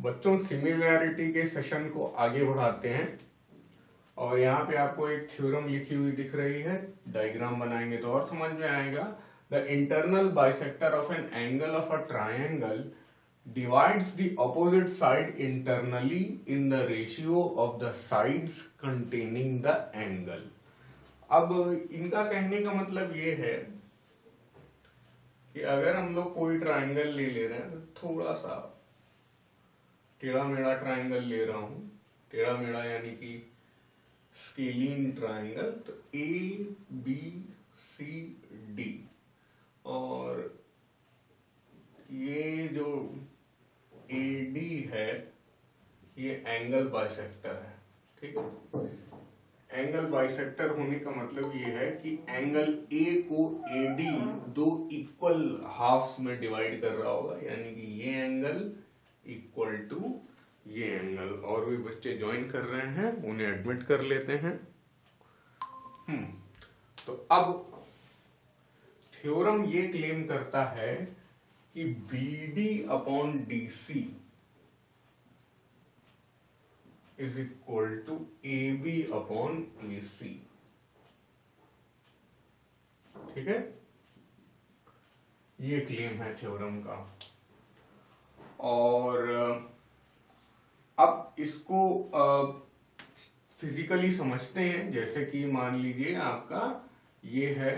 बच्चों सिमिलैरिटी के सेशन को आगे बढ़ाते हैं और यहाँ पे आपको एक थ्योरम लिखी हुई दिख रही है, डायग्राम बनाएंगे तो और समझ में आएगा। The internal bisector of an angle of a triangle divides the opposite side internally in the ratio of the sides containing the angle. अब इनका कहने का मतलब ये है कि अगर हम लोग कोई ट्रायंगल ले रहे हैं, तो थोड़ा सा टेढ़ा मेढ़ा ट्रायंगल ले रहा हूं, टेढ़ा मेढ़ा यानी कि स्केलिन ट्रायंगल, तो ए बी सी डी, और ये जो ए डी है ये एंगल बाइसेक्टर है, ठीक है। एंगल बाइसेक्टर होने का मतलब ये है कि एंगल ए को ए डी दो इक्वल हाफ्स में डिवाइड कर रहा होगा, यानी कि ये एंगल इक्वल टू ये एंगल। और भी बच्चे ज्वाइन कर रहे हैं, उन्हें एडमिट कर लेते हैं। तो अब थ्योरम ये क्लेम करता है कि B D upon D C is equal to A B upon A C, ठीक है। ये क्लेम है थ्योरम का। और अब इसको फिजिकली समझते हैं। जैसे कि मान लीजिए आपका ये है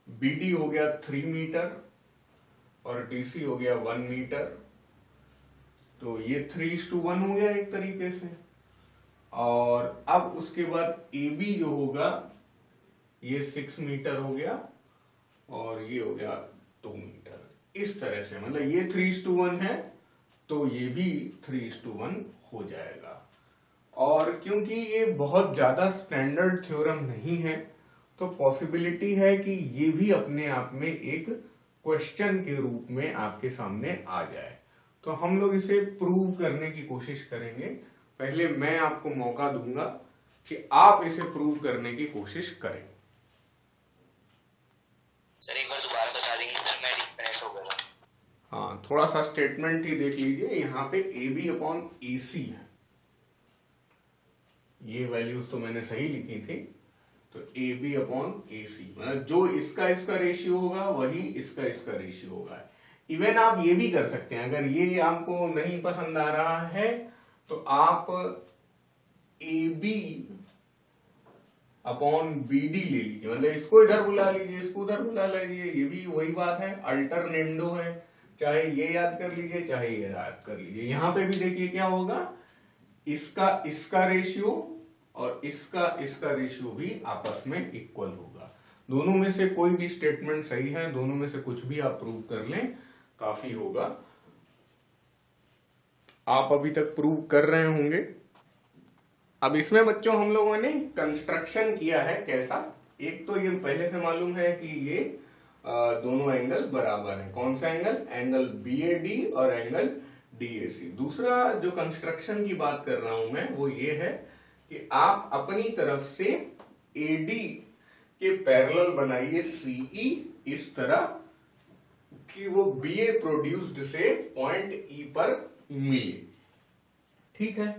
बी डी हो गया 3 मीटर और डी सी हो गया 1 मीटर, तो ये 3:1 हो गया एक तरीके से। और अब उसके बाद ए बी जो होगा ये 6 मीटर हो गया और ये हो गया 2 मीटर। इस तरह से मतलब ये 3:1 है तो ये भी 3:1 हो जाएगा। और क्योंकि ये बहुत ज्यादा स्टैंडर्ड थ्योरम नहीं है तो पॉसिबिलिटी है कि ये भी अपने आप में एक क्वेश्चन के रूप में आपके सामने आ जाए। तो हम लोग इसे प्रूव करने की कोशिश करेंगे। पहले मैं आपको मौका दूंगा कि आप इसे प्रूव करने की कोशिश करें। सर एक बार दोबारा बता देंगे सर, मैं डिस्कनेक्ट हो गया। हाँ, थोड़ा सा स्टेटमेंट ही देख लीजिए। यहाँ पे ए बी अपॉन ए सी है, ये वैल्यूज तो मैंने सही लिखी थी। तो ए बी अपॉन ए सी मतलब जो इसका रेशियो होगा वही इसका रेशियो होगा। इवन आप ये भी कर सकते हैं, अगर ये आपको नहीं पसंद आ रहा है तो आप A B upon B D ले लीजिए, मतलब इसको इधर बुला लीजिए, इसको उधर बुला लीजिए, ये भी वही बात है, अल्टरनेंडो है। चाहे ये याद कर लीजिए चाहे ये याद कर लीजिए। यहां पे भी देखिए क्या होगा, इसका रेशियो और इसका रेशियो भी आपस में इक्वल होगा। दोनों में से कोई भी स्टेटमेंट सही है, दोनों में से कुछ भी आप प्रूव कर लें काफी होगा। आप अभी तक प्रूव कर रहे होंगे। अब इसमें बच्चों हम लोगों ने कंस्ट्रक्शन किया है कैसा। एक तो ये पहले से मालूम है कि ये दोनों एंगल बराबर है। कौन सा angle? Angle B A D और एंगल डी ए सी। दूसरा जो कंस्ट्रक्शन की बात कर रहा हूं मैं वो ये है कि आप अपनी तरफ से ए डी के पैरेलल बनाइए सीई इस तरह कि वो बी ए प्रोड्यूस्ड से पॉइंट ई पर मिले, ठीक है।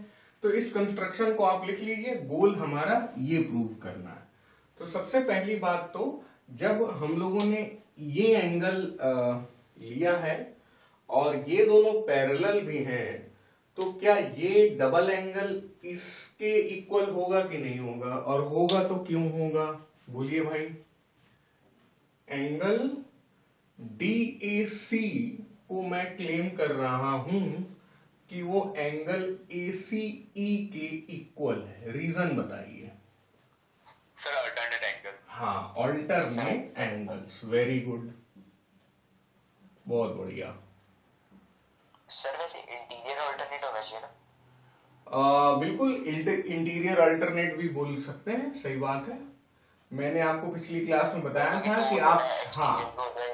तो इस कंस्ट्रक्शन को आप लिख लीजिए। गोल हमारा ये प्रूव करना है। तो सबसे पहली बात तो जब हम लोगों ने ये एंगल लिया है और ये दोनों पैरेलल भी हैं, तो क्या ये डबल एंगल इसके इक्वल होगा कि नहीं होगा? और होगा तो क्यों होगा? बोलिए भाई। एंगल DAC को मैं क्लेम कर रहा हूं कि वो एंगल ACE के इक्वल है। रीजन बताइए सर। Alternate angle. हाँ, अल्टरनेट एंगल्स। वेरी गुड, बहुत बढ़िया। सर वैसे इंटीरियर अल्टरनेट होना चाहिए ना? बिल्कुल, इंटीरियर अल्टरनेट भी बोल सकते हैं, सही बात है। मैंने आपको पिछली क्लास में बताया था कि आप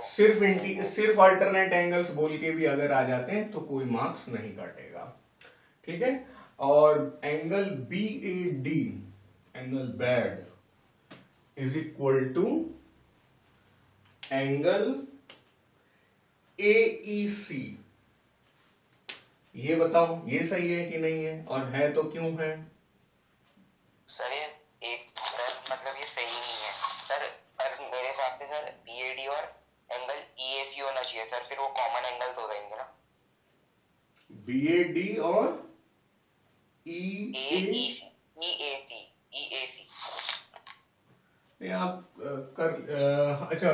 सिर्फ अल्टरनेट एंगल्स बोल के भी अगर आ जाते हैं तो कोई मार्क्स नहीं काटेगा, ठीक है। और angle BAD, angle bad, is equal to angle AEC ये बताओ ये सही है कि नहीं है, और है तो क्यों है? सर ये एक सर मतलब ये सही नहीं है सर, पर मेरे हिसाब से सर बीएडी और एंगल ईएसी होना चाहिए सर, फिर वो कॉमन एंगल्स हो जाएंगे ना। बीएडी और ईएसी ईएसी ईएसी। आप अच्छा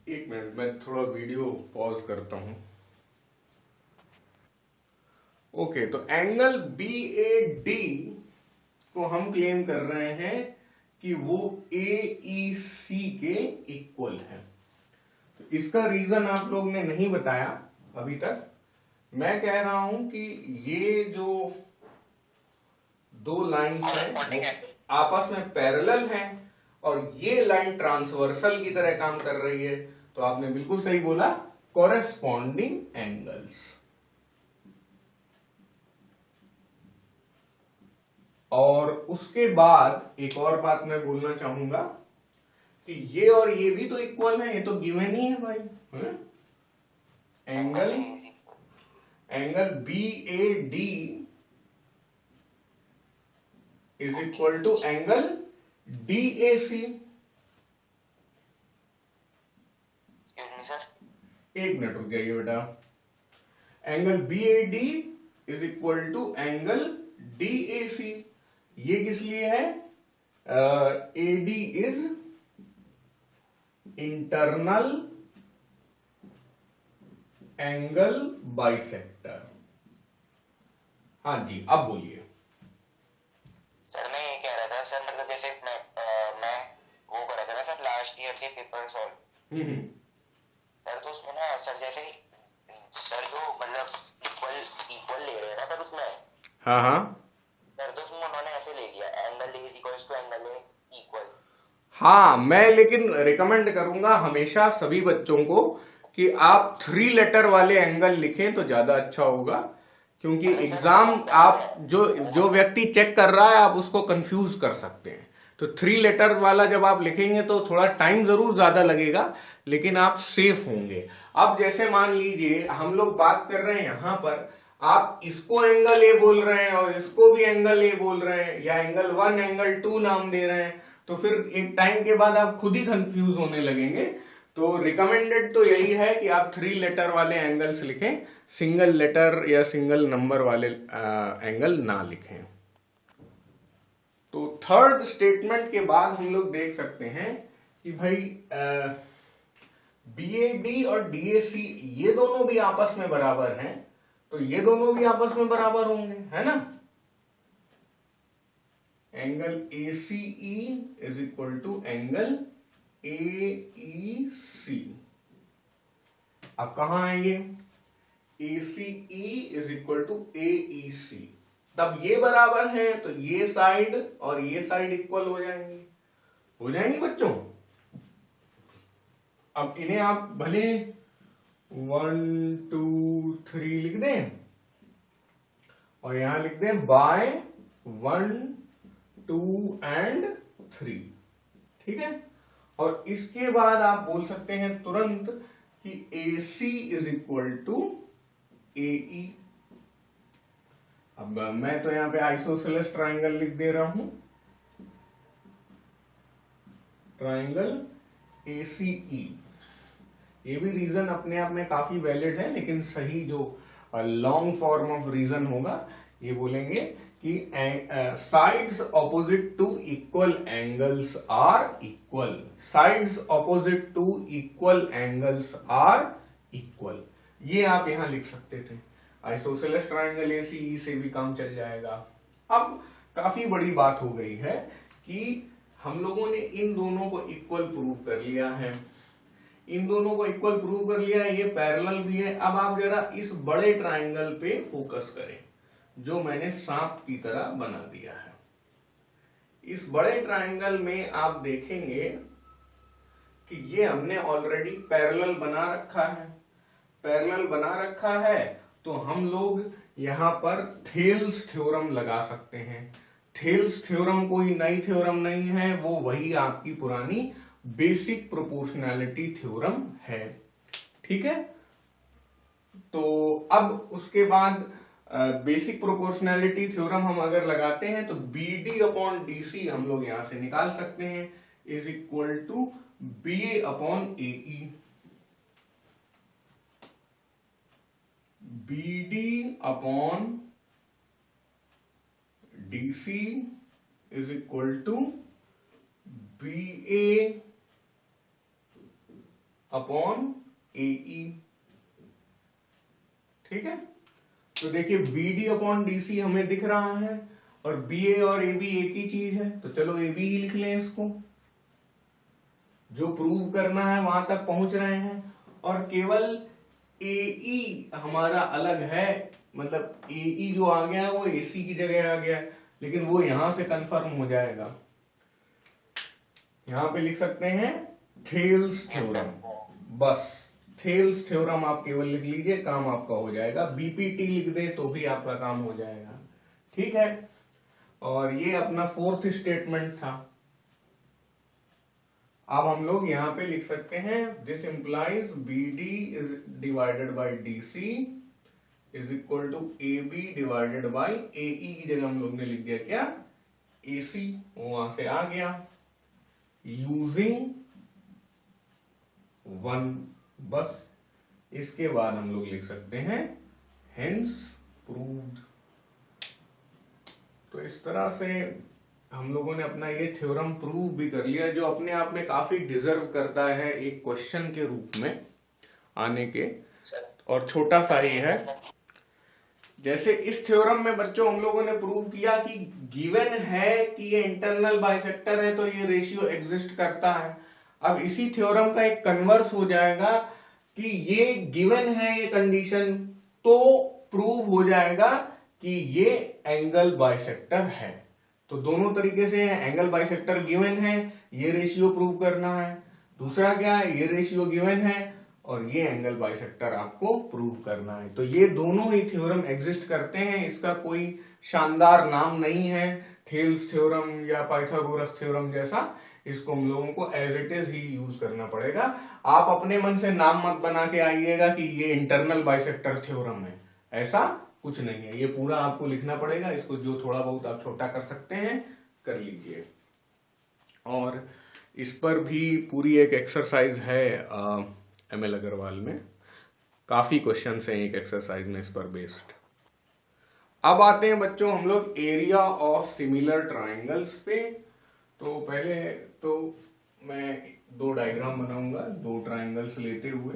एक मिनट, मैं थोड़ा वीडियो पॉज करता हूं। ओके, तो एंगल बीएडी को हम क्लेम कर रहे हैं कि वो एईसी के इक्वल है। तो इसका रीजन आप लोग ने नहीं बताया अभी तक। मैं कह रहा हूं कि ये जो दो लाइन हैं वो आपस में पैरेलल हैं और ये लाइन ट्रांसवर्सल की तरह काम कर रही है। तो आपने बिल्कुल सही बोला, कॉरेस्पॉन्डिंग एंगल्स। और उसके बाद एक और बात मैं बोलना चाहूंगा कि ये और ये भी तो इक्वल है, ये तो गिवन ही है भाई, है? Angle BAD is equal to angle DAC. Sir एक मिनट रुक जाइए बेटा। Angle BAD is equal to angle DAC. ये किस लिए है? AD is internal angle bisector. हाँ जी, अब बोलिए। सर मैं ये कह रहा था सर, मतलब जैसे मैं वो कर रहा था ना सर लास्ट ईयर के पेपर सॉल्व सर, तो उसमें ना सर जैसे सर जो मतलब इक्वल ले रहे हैं ना सर उसमें, हाँ हाँ सर तो उसमें उन्होंने ऐसे ले लिया angle A equals to angle A equal. हाँ, मैं लेकिन रिकमेंड करूंगा हमेशा सभी बच्चों को कि आप 3 लेटर वाले एंगल लिखें तो ज्यादा अच्छा होगा, क्योंकि एग्जाम आप जो व्यक्ति चेक कर रहा है आप उसको कंफ्यूज कर सकते हैं। तो 3 लेटर वाला जब आप लिखेंगे तो थोड़ा टाइम जरूर ज्यादा लगेगा, लेकिन आप सेफ होंगे। अब जैसे मान लीजिए हम लोग बात कर रहे हैं यहां पर, आप इसको एंगल ए बोल रहे हैं और इसको भी एंगल ए बोल रहे हैं, या एंगल 1 एंगल 2 नाम दे रहे हैं, तो फिर एक टाइम के बाद आप खुद ही कंफ्यूज होने लगेंगे। तो रिकमेंडेड तो यही है कि आप 3 लेटर वाले एंगल्स लिखें, सिंगल लेटर या सिंगल नंबर वाले एंगल ना लिखें। तो थर्ड स्टेटमेंट के बाद हम लोग देख सकते हैं कि भाई बीएडी और डीएसी ये दोनों भी आपस में बराबर हैं, तो ये दोनों भी आपस में बराबर होंगे, है ना। Angle ACE is equal to angle AEC। अब कहां है ये? ACE is equal to AEC। तब ये बराबर है तो ये साइड और ये साइड इक्वल हो जाएंगी बच्चों। अब इन्हें आप भले 1 2 3 लिख दें और यहां लिख दें बाय 1 2 एंड 3, ठीक है। और इसके बाद आप बोल सकते हैं तुरंत कि AC is equal to AE। अब मैं तो यहां पे आइसोसेलेस ट्राइंगल लिख दे रहा हूं, ट्राइंगल ACE। ये भी रीजन अपने आप में काफी वैलिड है, लेकिन सही जो लॉन्ग फॉर्म ऑफ रीजन होगा ये बोलेंगे कि sides opposite to equal angles are equal. Sides opposite to equal angles are equal, ये आप यहां लिख सकते थे। आइसोसेलेस ट्राइंगल ACE से भी काम चल जाएगा। अब काफी बड़ी बात हो गई है कि हम लोगों ने इन दोनों को इक्वल प्रूव कर लिया है, इन दोनों को इक्वल प्रूव कर लिया है, ये पैरेलल भी है। अब आप जरा इस बड़े ट्राइंगल पे फोकस करें जो मैंने सांप की तरह बना दिया है। इस बड़े ट्राइंगल में आप देखेंगे कि ये हमने ऑलरेडी पैरेलल बना रखा है। पैरेलल बना रखा है तो हम लोग यहां पर थेल्स थ्योरम लगा सकते हैं। थेल्स थ्योरम कोई नई थ्योरम नहीं है, वो वही आपकी पुरानी बेसिक प्रोपोर्शनैलिटी थ्योरम है, ठीक है। तो अब उसके बाद बेसिक प्रोपोर्शनैलिटी थ्योरम हम अगर लगाते हैं तो BD अपॉन DC हम लोग यहां से निकाल सकते हैं is equal to BA upon AE। BD upon DC is equal to BA upon AE। ठीक है, तो देखिए BD अपॉन DC हमें दिख रहा है और BA और AB एक ही चीज है, तो चलो AB ही लिख लें इसको। जो प्रूव करना है वहां तक पहुंच रहे हैं और केवल AE हमारा अलग है, मतलब AE जो आ गया है वो AC की जगह आ गया है, लेकिन वो यहां से कंफर्म हो जाएगा। यहां पे लिख सकते हैं थेल्स थ्योरम, बस थेल्स थ्योरम आप केवल लिख लीजिए, काम आपका हो जाएगा। BPT लिख दे तो भी आपका काम हो जाएगा। ठीक है, और ये अपना फोर्थ स्टेटमेंट था। अब हम लोग यहां पे लिख सकते हैं this implies BD is divided by DC is equal to AB divided by AE की जगह हम लोग ने लिख दिया क्या, AC, वहां से आ गया यूजिंग 1। बस इसके बाद हम लोग लिख सकते हैं हेंस प्रूव्ड। तो इस तरह से हम लोगों ने अपना ये थ्योरम प्रूव भी कर लिया, जो अपने आप में काफी डिजर्व करता है एक क्वेश्चन के रूप में आने के, और छोटा सा ही है। जैसे इस थ्योरम में बच्चों हम लोगों ने प्रूव किया कि गिवन है कि ये इंटरनल बाइसेक्टर है तो ये रेशियो एग्जिस्ट करता है। अब इसी थ्योरम का एक कन्वर्स हो जाएगा कि ये गिवन है ये कंडीशन, तो प्रूव हो जाएगा कि ये एंगल बाइसेक्टर है। तो दोनों तरीके से एंगल बाइसेक्टर गिवन है, ये रेशियो प्रूव करना है। दूसरा क्या है, ये रेशियो गिवन है और ये एंगल बाइसेक्टर आपको प्रूव करना है। तो ये दोनों ही थ्योरम एग्जिस्ट करते हैं, इसका कोई शानदार नाम नहीं है थेल्स थ्योरम या पाइथागोरस थ्योरम जैसा। इसको हम लोगों को एज इट इज ही यूज करना पड़ेगा। आप अपने मन से नाम मत बना के आइएगा कि ये इंटरनल बाइसेक्टर थ्योरम है, ऐसा कुछ नहीं है। ये पूरा आपको लिखना पड़ेगा, इसको जो थोड़ा बहुत आप छोटा कर सकते हैं कर लीजिए। और इस पर भी पूरी एक एक्सरसाइज है ML अग्रवाल में, काफी क्वेश्चंस हैं एक एक्सरसाइज में इस पर बेस्ड। अब आते हैं बच्चों हम लोग एरिया ऑफ सिमिलर ट्राइंगल्स पे। तो पहले तो मैं दो डायग्राम बनाऊंगा, दो ट्राइंगल्स लेते हुए।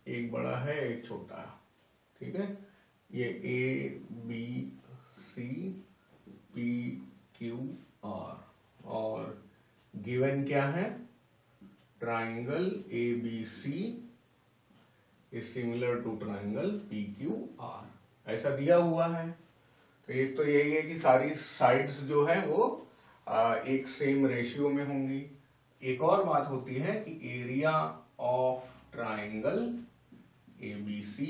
एक बड़ा है एक छोटा है, ठीक है। ये ABC PQR और गिवन क्या है, triangle ABC is similar to triangle PQR, ऐसा दिया हुआ है। तो एक तो यही है कि सारी साइड्स जो है वो एक सेम रेशियो में होंगी। एक और बात होती है कि area of triangle ABC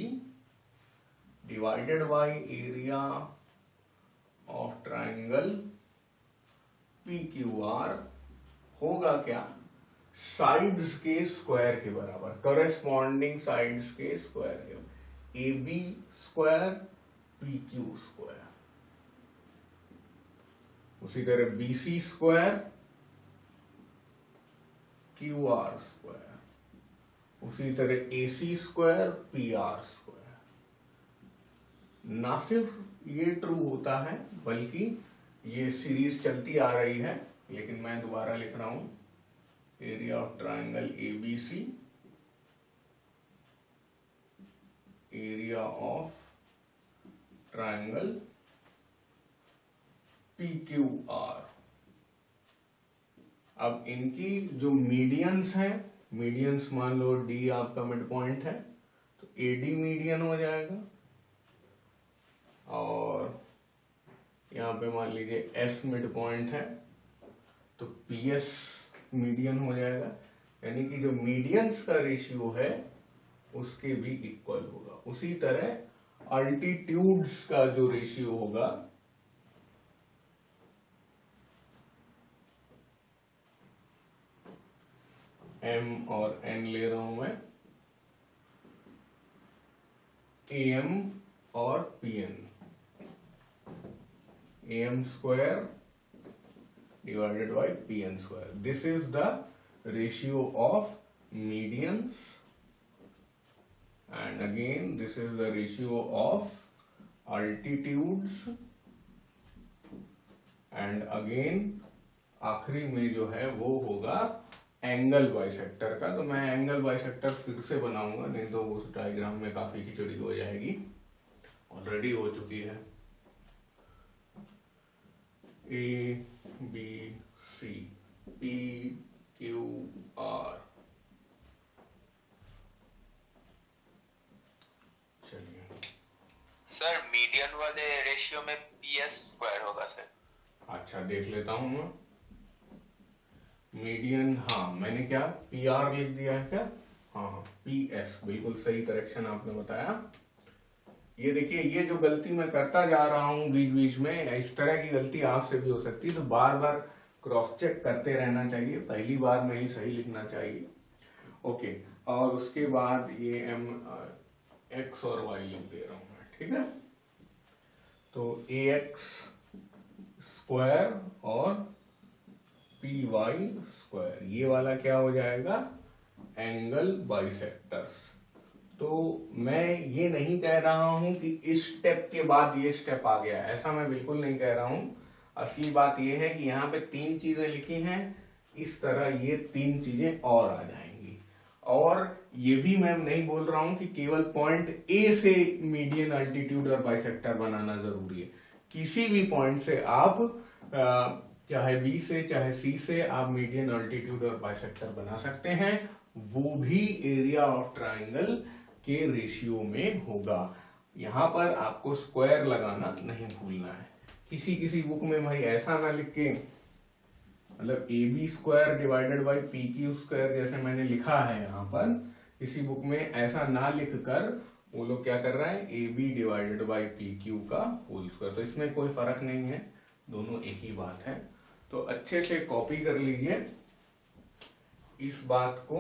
divided by area of triangle PQR होगा क्या, साइड्स के स्क्वायर के बराबर, कॉरेस्पॉन्डिंग साइड्स के स्क्वायर के बराबर, AB स्क्वायर PQ स्क्वायर। उसी तरह BC स्क्वायर QR स्क्वायर, उसी तरह AC स्क्वायर PR स्क्वायर। ना सिर्फ ये ट्रू होता है बल्कि ये सीरीज चलती आ रही है, लेकिन मैं दोबारा लिख रहा हूं, area of triangle ABC, area of triangle PQR। अब इनकी जो मीडियंस हैं, मीडियंस मान लो D आपका मिड पॉइंट है तो AD मीडियन हो जाएगा, और यहां पे मान लीजिए S मिड पॉइंट है तो PS मीडियन हो जाएगा। यानी कि जो मीडियंस का रेशियो है उसके भी इक्वल होगा। उसी तरह अल्टीट्यूड्स का जो रेशियो होगा m और n ले रहा हूं मैं, am और pn, am square divided by pn square. This is the ratio of medians, and again this is the ratio of altitudes, and again आखिरी में जो है वो होगा एंगल बाइसेक्टर का। तो मैं एंगल बाइसेक्टर फिर से बनाऊंगा, नहीं तो उस डायग्राम में काफी खिचड़ी हो जाएगी, ऑलरेडी हो चुकी है। A B C P Q R, चलिए सर मीडियन वाले रेशियो में पीएस स्क्वायर होगा सर। अच्छा देख लेता हूं मैं। मीडियन, हाँ मैंने क्या पी आर लिख दिया है क्या? हाँ पी एस, बिल्कुल सही करेक्शन आपने बताया। ये देखिए, ये जो गलती मैं करता जा रहा हूं बीच बीच में, इस तरह की गलती आपसे भी हो सकती है, तो बार बार क्रॉस चेक करते रहना चाहिए, पहली बार में ही सही लिखना चाहिए। ओके, और उसके बाद ये एम एक्स और वाई लिख दे रहा हूं मैं, ठीक है। तो ए एक्स स्क्वायर और पी वाई स्क्वायर, ये वाला क्या हो जाएगा? Angle bisectors. तो मैं ये नहीं कह रहा हूं कि इस स्टेप के बाद ये स्टेप आ गया, ऐसा मैं बिल्कुल नहीं कह रहा हूं। असली बात ये है कि यहाँ पे 3 चीजें लिखी हैं, इस तरह ये 3 चीजें और आ जाएंगी। और ये भी मैं नहीं बोल रहा हूं कि केवल पॉइंट ए से मीडियन, अल्टीट्यूड और बाइसेक्टर बनाना जरूरी है। किसी भी पॉइंट से आप चाहे बी से चाहे सी से आप मीडियन, अल्टीट्यूड और बाइसेक्टर बना सकते हैं, वो भी एरिया ऑफ ट्राइंगल के रेशियो में होगा। यहां पर आपको स्क्वायर लगाना नहीं भूलना है। किसी बुक में भाई ऐसा ना लिख के, मतलब A B square divided by P Q square जैसे मैंने लिखा है यहाँ पर, किसी बुक में ऐसा ना लिख कर वो लोग क्या कर रहे हैं, A B divided by P Q का होल स्क्वायर। तो इसमें कोई फर्क नहीं है, दोनों एक ही बात है। तो अच्छे से कॉपी कर लीजिए इस बात को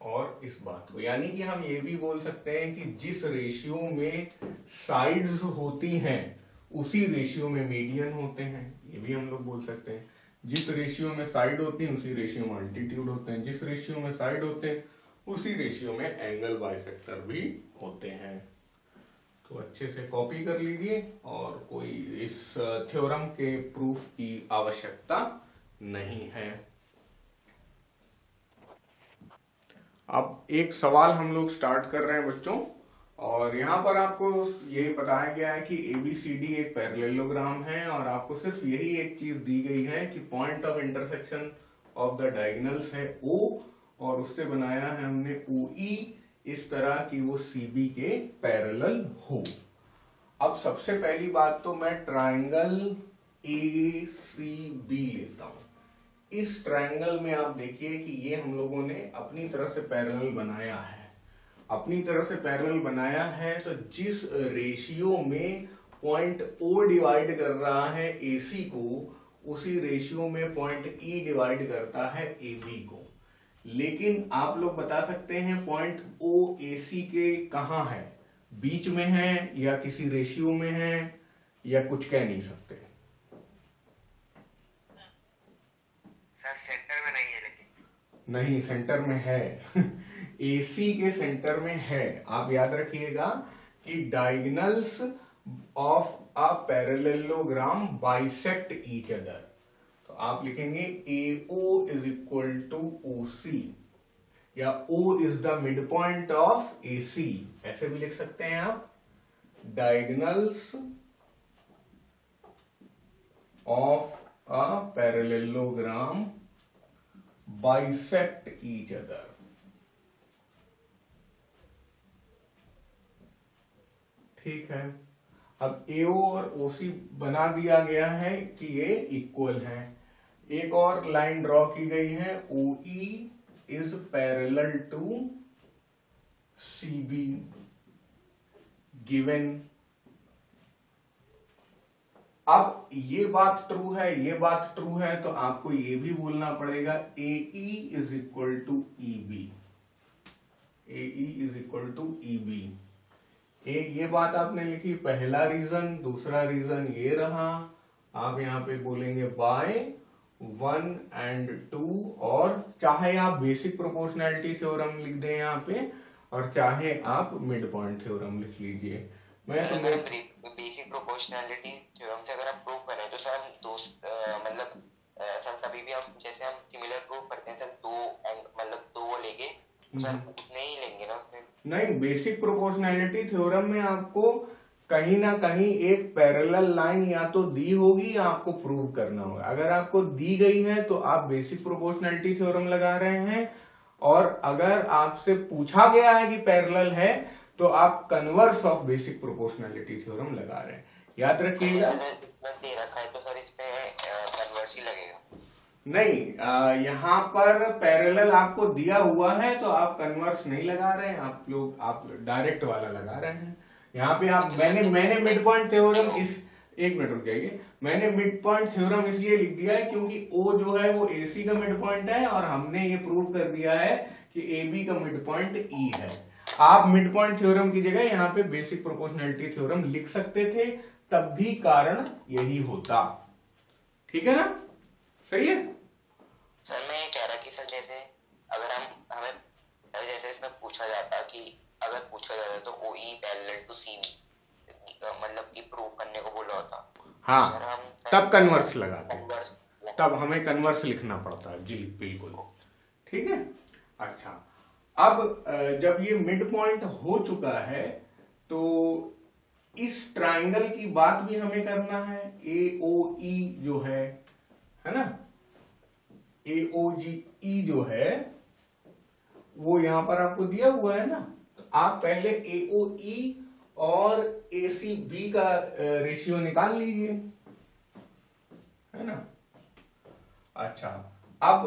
और इस बात को, यानी कि हम ये भी बोल सकते हैं कि जिस रेशियो में साइड्स होती हैं उसी रेशियो में मीडियन होते हैं, ये भी हम लोग बोल सकते हैं। जिस रेशियो में साइड होती है उसी रेशियो में अल्टीट्यूड होते हैं, जिस रेशियो में साइड होते हैं उसी रेशियो में एंगल बाइसेक्टर भी होते हैं। तो अच्छे से कॉपी कर लीजिए, और कोई इस थ्योरम के प्रूफ की आवश्यकता नहीं है। अब एक सवाल हम लोग स्टार्ट कर रहे हैं बच्चों, और यहाँ पर आपको ये बताया गया है कि ABCD एक पैरेललोग्राम है, और आपको सिर्फ यही एक चीज दी गई है कि point of intersection of the diagonals है O, और उससे बनाया है हमने OE इस तरह कि वो CB के पैरेलल हो। अब सबसे पहली बात तो मैं ट्रायंगल ACB लेता हूं। इस ट्रायंगल में आप देखिए कि ये हम लोगों ने अपनी तरफ से पैरेलल बनाया है, अपनी तरफ से पैरेलल बनाया है। तो जिस रेशियो में पॉइंट O डिवाइड कर रहा है AC को, उसी रेशियो में पॉइंट E डिवाइड करता है AB को। लेकिन आप लोग बता सकते हैं पॉइंट OAC के कहां है, बीच में है या किसी रेशियो में है, या कुछ कह नहीं सकते। सर सेंटर में नहीं है, लेकिन नहीं, सेंटर में है AC के सेंटर में है। आप याद रखिएगा कि diagonals of a parallelogram bisect each other. तो आप लिखेंगे AO is equal to OC, या O is the mid point of AC, ऐसे भी लिख सकते हैं आप। Diagonals of a parallelogram bisect each other. ठीक है, अब AO और OC बना दिया गया है कि ये इक्वल है। एक और लाइन ड्रॉ की गई है, OE is parallel to CB given अब ये बात ट्रू है, ये बात ट्रू है, तो आपको ये भी बोलना पड़ेगा A E is equal to E B, A E is equal to E B. एक ये बात आपने लिखी, पहला रीजन। दूसरा रीजन ये रहा, आप यहाँ पे बोलेंगे बाय 1 and 2, और चाहे आप बेसिक प्रोपोर्शनैलिटी थ्योरम लिख दें यहाँ पे, और चाहे आप मिड पॉइंट थ्योरम लिख लीजिए। मैं तो बेसिक प्रोपोर्शनैलिटी थ्योरम से अगर हम प्रूव करें तो सर हम दो मतलब सर कभी भी हम जैसे हम सिमिलर प्रूव करते हैं सर मतलब दो वो लेके सर उतने ही लेंगे ना उसमें। नहीं, बेसिक प्रोपोर्शनैलिटी थ्योरम में आपको कहीं ना कहीं एक पैरेलल लाइन या तो दी होगी या आपको प्रूव करना होगा। अगर आपको दी गई है तो आप बेसिक प्रोपोर्शनैलिटी थ्योरम लगा रहे हैं, और अगर आपसे पूछा गया है कि पैरेलल है तो आप converse of basic proportionality theorem लगा रहे हैं। याद रखिएगा। दे रखा है तो सर इस पे कन्वर्स ही लगेगा। नहीं, यहाँ पर पैरेलल आपको दिया हुआ है तो आप कन्वर्स नहीं लगा रहे हैं, आप डायरेक्ट वाला लगा रहे हैं। यहाँ पे आप मैंने मिड पॉइंट थ्योरम एक मिनट रुक जाइए। मैंने मिड पॉइंट थ्योरम इसलिए लिख दिया है क्योंकि ओ जो है वो एसी का मिड पॉइंट है, और हमने ये प्रूव कर दिया है कि ए बी का मिड पॉइंट ई है। आप मिड पॉइंट थ्योरम की जगह यहाँ पे बेसिक प्रोपोर्शनैलिटी थ्योरम लिख सकते थे, तब भी कारण यही होता। ठीक है ना, सही है। सर मैं ये कह रहा कि सर जैसे अगर हमें जैसे इसमें पूछा जाता कि अगर पूछा जाता तो O E parallel to C B मतलब कि प्रूव करने को बोला होता। हाँ, सर हम तब कन्वर्स लगाते, तब हमें कन्वर्स लिखना पड़ता है। जी बिल्कुल, ठीक है। अच्छा, अब जब ये मिड पॉइंट हो चुका है तो इस ट्राइंगल की बात भी हमें करना है। ए ओ ई जो है ना, ए ओ जी ई जो है वो यहां पर आपको दिया हुआ है ना। तो आप पहले ए ओ ई और ए सी बी का रेशियो निकाल लीजिए, है ना। अच्छा, अब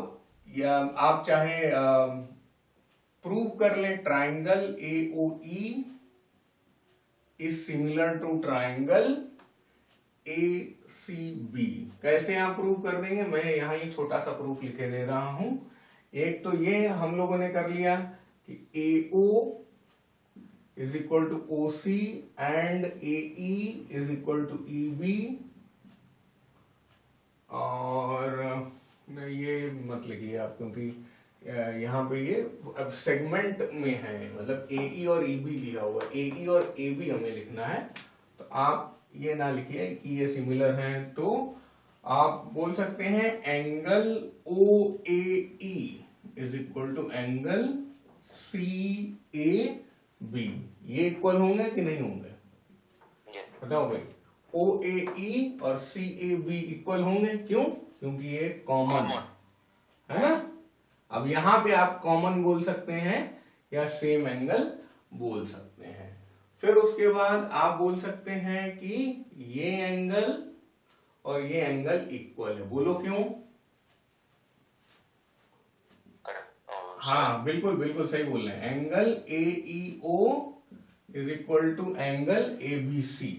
आप चाहे प्रूव कर लें triangle A O E is similar to triangle A C B. कैसे आप प्रूव कर देंगे, मैं यहां ये छोटा सा प्रूफ लिखे दे रहा हूं। एक तो ये हम लोगों ने कर लिया कि A O is equal to O C and A E is equal to E B, और ये मत लिखिए आप क्योंकि यहाँ पे ये अब सेगमेंट में है, मतलब ए ई और ई बी दिया हुआ, ए ई और ए बी हमें लिखना है। तो आप ये ना लिखिए कि ये सिमिलर हैं, तो आप बोल सकते हैं angle O A E is equal to angle C A B. ये इक्वल होंगे कि नहीं होंगे, बताओ भाई। ओ ए ई और सी ए बी इक्वल होंगे, क्यों? क्योंकि ये कॉमन है ना। अब यहां पे आप कॉमन बोल सकते हैं या सेम एंगल बोल सकते हैं। फिर उसके बाद आप बोल सकते हैं कि ये एंगल और ये एंगल इक्वल है। बोलो क्यों? हाँ बिल्कुल बिल्कुल सही बोल रहे हैं। Angle A E O is equal to angle A B C.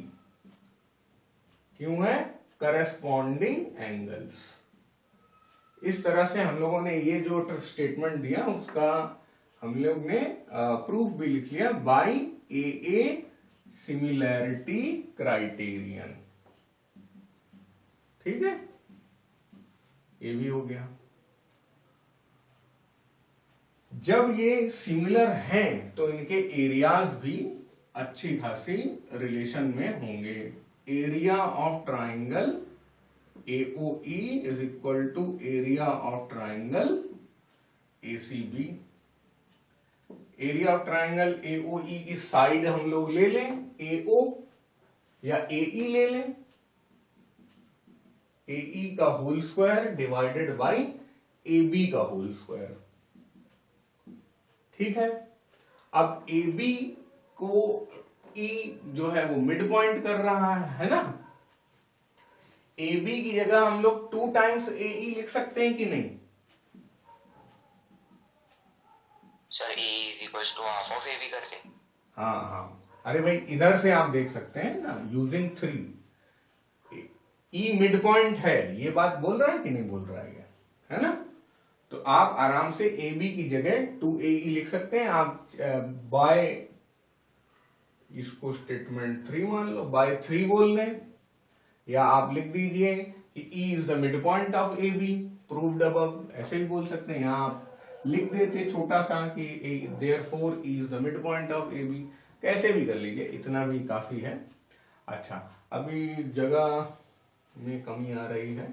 क्यों है? Corresponding angles. इस तरह से हम लोगों ने ये जो स्टेटमेंट दिया उसका हम लोग ने प्रूफ भी लिख लिया बाय ए सिमिलैरिटी क्राइटेरियन। ठीक है, ये भी हो गया। जब ये सिमिलर हैं तो इनके एरियाज भी अच्छी खासी रिलेशन में होंगे। Area of triangle AOE is equal to area of triangle ACB। Area of triangle AOE की साइड हम लोग ले लें AO या AE ले लें, AE का whole square divided by AB का होल स्क्वायर। ठीक है, अब AB को E जो है वो मिड पॉइंट कर रहा है ना। ए बी की जगह हम लोग 2 टाइम्स ए ई लिख सकते हैं कि नहीं? Sir A is equal to half of A B करके। हाँ हाँ, अरे भाई इधर से आप देख सकते हैं ना, यूजिंग 3 ई मिड पॉइंट है, ये बात बोल रहा है कि नहीं बोल रहा है ना? तो आप आराम से ए बी की जगह 2AE लिख सकते हैं। आप बाय, इसको स्टेटमेंट 3 मान लो, बाय 3 बोल दें, या आप लिख दीजिए कि E is the mid point of A be proved above, ऐसे भी बोल सकते हैं। यहाँ आप लिख देते छोटा सा कि therefore E is the mid point of A B, कैसे भी कर लीजिए, इतना भी काफी है। अच्छा, अभी जगह में कमी आ रही है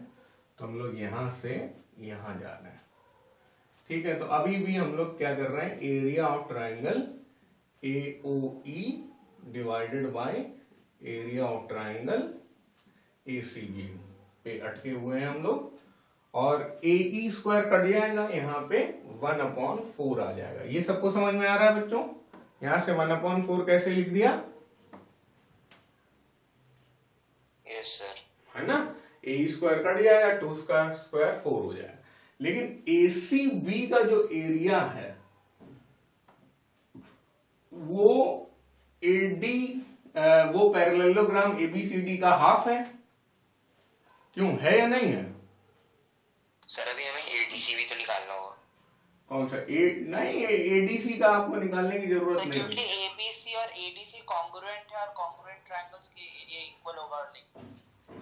तो हम लोग यहां से यहां जा रहे हैं, ठीक है? तो अभी भी हम लोग क्या कर रहे हैं, area of triangle AOE divided by area of triangle ACB पे अटके हुए हैं हम लोग, और AE स्क्वायर कट जाएगा, यहाँ पे 1/4 आ जाएगा। ये सबको समझ में आ रहा है बच्चों? यहां से 1/4 कैसे लिख दिया? यस सर, है ना? AE स्क्वायर कट जाएगा, 2 का स्क्वायर 4 हो जाएगा। लेकिन ACB का जो एरिया है वो वो पैरेललोग्राम ABCD का हाफ है, क्यों, है या नहीं है? सर अभी हमें ADC भी तो निकालना होगा। कौन सा नहीं, ADC का आपको निकालने की जरूरत नहीं क्योंकि है। ABC और ADC कॉन्ग्रुएंट है और कॉन्ग्रुएंट ट्रायंगल्स के एरिया इक्वल होगा और नहीं।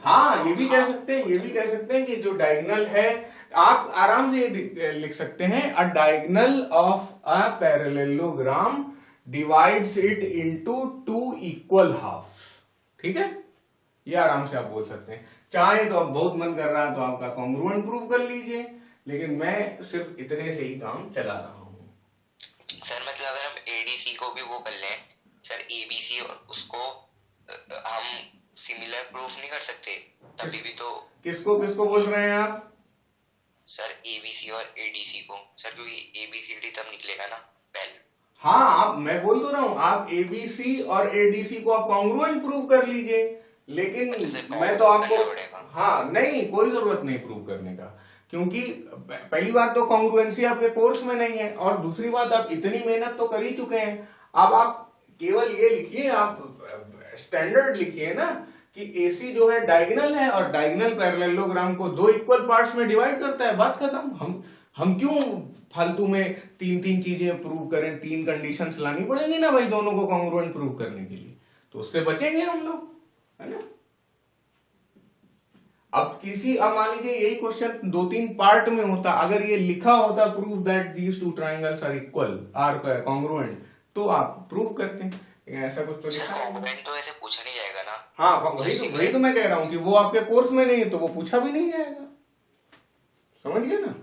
हाँ, ये भी कह सकते हैं, ये भी कह सकते हैं कि जो डायगोनल है, आप आराम से लिख सकते हैं, a diagonal of a parallelogram divides it into 2 equal halves, ठीक है? ये आराम से आप बोल सकते हैं। चाहे तो आप बहुत मन कर रहा है तो आपका कॉन्ग्रुएंट प्रूव कर लीजिए, लेकिन मैं सिर्फ इतने से ही काम चला रहा हूं। सर मतलब अगर हम ADC को भी वो कर लें सर, ABC और उसको हम सिमिलर प्रूफ नहीं कर सकते तभी भी तो? किसको किसको बोल रहे हैं आप? सर ABC और ADC को सर, क्योंकि ABCD तब निकलेगा ना पहले। हाँ, आप, मैं बोल तो रहा हूं, आप ABC और ADC को आप कॉन्ग्रुएंट प्रूव कर लीजिए, लेकिन मैं तो आपको, हाँ नहीं, कोई जरूरत नहीं प्रूव करने का, क्योंकि पहली बात तो कॉन्ग्रुएंसी आपके कोर्स में नहीं है, और दूसरी बात आप इतनी मेहनत तो कर ही चुके हैं। अब आप केवल ये लिखिए, आप स्टैंडर्ड लिखिए ना कि AC जो है डायगोनल है और डायगोनल पैरेललोग्राम को 2 इक्वल पार्ट्स में डिवाइड करता है, बात खत्म। हम क्यों फालतू में 3 चीजें प्रूव करें, 3 कंडीशंस लानी पड़ेंगी ना भाई दोनों को कॉन्ग्रुएंट प्रूव करने के लिए, तो उससे बचेंगे हम लोग, है ना? अब मान लीजिए यही क्वेश्चन 2-3 पार्ट में होता, अगर ये लिखा होता prove that these 2 triangles are equal, are congruent, तो आप प्रूव करते हैं, ऐसा कुछ तो लिखा है। कॉन्ग्रुएंट तो ऐसे पूछा नहीं जाएगा ना। हाँ, वही तो मैं कह रहा हूं कि वो आपके कोर्स में नहीं है तो वो पूछा भी नहीं जाएगा, समझ गए ना?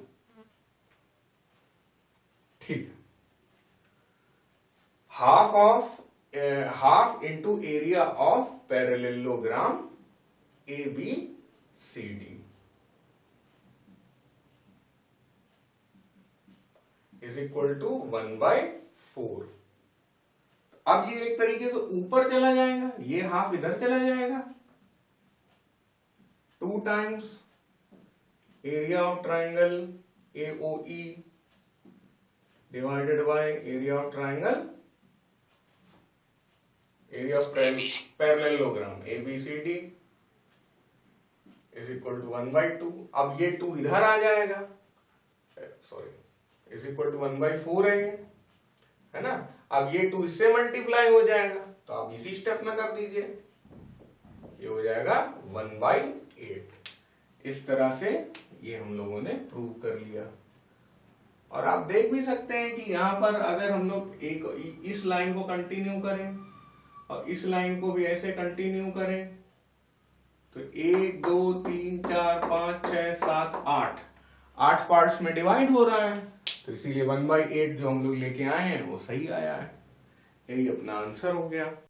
ठीक, half into area of parallelogram ABCD is equal to 1/4। अब ये एक तरीके से ऊपर चला जाएगा, ये हाफ इधर चला जाएगा, 2 times area of triangle AOE divided by area of triangle, area of parallelogram ABCD is equal to 1/2। अब ये 2 इधर आ जाएगा, सॉरी, इज इक्वल टू 1/4 है ना? अब ये 2 इससे मल्टीप्लाई हो जाएगा, तो आप इसी स्टेप में कर दीजिए, ये हो जाएगा 1/8। इस तरह से ये हम लोगों ने प्रूव कर लिया। और आप देख भी सकते हैं कि यहां पर अगर हम लोग इस लाइन को कंटिन्यू करें और इस लाइन को भी ऐसे कंटिन्यू करें, तो 1 2 3 4 5 6 7 8 पार्ट्स में डिवाइड हो रहा है, तो इसीलिए 1/8 जो हम लोग लेके आए हैं वो सही आया है। यही अपना आंसर हो गया।